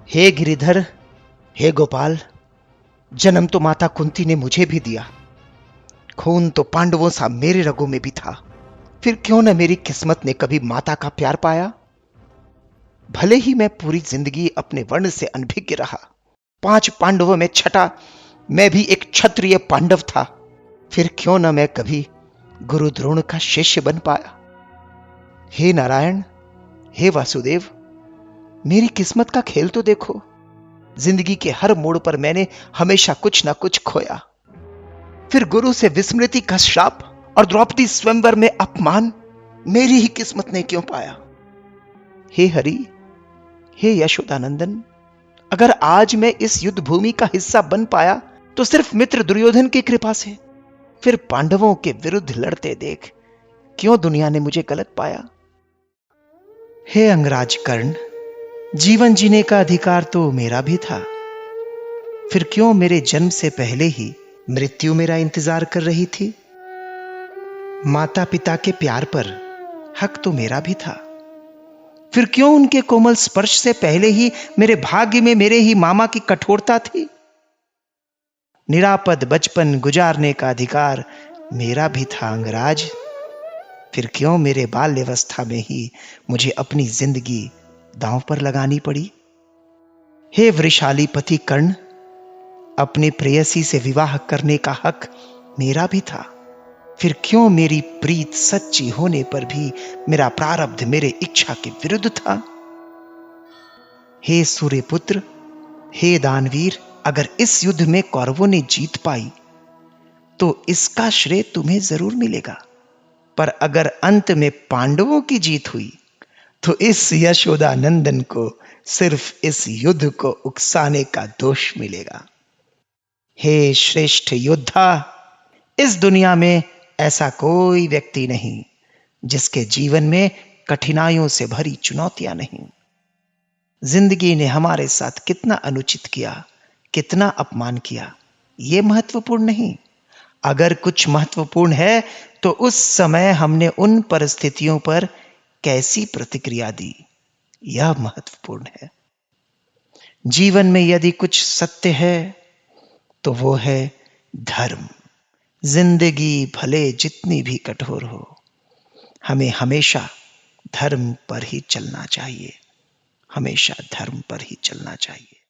हे गिरिधर, हे गोपाल, जन्म तो माता कुंती ने मुझे भी दिया। खून तो पांडवों सा मेरे रगों में भी था। फिर क्यों न मेरी किस्मत ने कभी माता का प्यार पाया। भले ही मैं पूरी जिंदगी अपने वर्ण से अनभिज्ञ रहा, 5 पांडवों में छठा मैं भी एक क्षत्रिय पांडव था। फिर क्यों न मैं कभी गुरु द्रोण का शिष्य बन पाया। हे नारायण, हे वासुदेव, मेरी किस्मत का खेल तो देखो। जिंदगी के हर मोड़ पर मैंने हमेशा कुछ ना कुछ खोया। फिर गुरु से विस्मृति का श्राप और द्रौपदी स्वयंवर में अपमान मेरी ही किस्मत ने क्यों पाया। हे हरि, हे यशोदानंदन, अगर आज मैं इस युद्ध भूमि का हिस्सा बन पाया तो सिर्फ मित्र दुर्योधन की कृपा से। फिर पांडवों के विरुद्ध लड़ते देख क्यों दुनिया ने मुझे गलत पाया। हे अंगराज कर्ण, जीवन जीने का अधिकार तो मेरा भी था। फिर क्यों मेरे जन्म से पहले ही मृत्यु मेरा इंतजार कर रही थी। माता पिता के प्यार पर हक तो मेरा भी था। फिर क्यों उनके कोमल स्पर्श से पहले ही मेरे भाग्य में मेरे ही मामा की कठोरता थी। निरापद बचपन गुजारने का अधिकार मेरा भी था अंगराज। फिर क्यों मेरे बाल्यावस्था में ही मुझे अपनी जिंदगी दांव पर लगानी पड़ी। हे वृषाली पति कर्ण, अपनी प्रेयसी से विवाह करने का हक मेरा भी था। फिर क्यों मेरी प्रीत सच्ची होने पर भी मेरा प्रारब्ध मेरे इच्छा के विरुद्ध था। हे सूर्यपुत्र, हे दानवीर, अगर इस युद्ध में कौरवों ने जीत पाई तो इसका श्रेय तुम्हें जरूर मिलेगा। पर अगर अंत में पांडवों की जीत हुई तो इस यशोदानंदन को सिर्फ इस युद्ध को उकसाने का दोष मिलेगा। हे श्रेष्ठ योद्धा, इस दुनिया में ऐसा कोई व्यक्ति नहीं जिसके जीवन में कठिनाइयों से भरी चुनौतियां नहीं। जिंदगी ने हमारे साथ कितना अनुचित किया, कितना अपमान किया, यह महत्वपूर्ण नहीं। अगर कुछ महत्वपूर्ण है तो उस समय हमने उन परिस्थितियों पर कैसी प्रतिक्रिया दी, यह महत्वपूर्ण है। जीवन में यदि कुछ सत्य है तो वो है धर्म। जिंदगी भले जितनी भी कठोर हो, हमें हमेशा धर्म पर ही चलना चाहिए। हमेशा धर्म पर ही चलना चाहिए।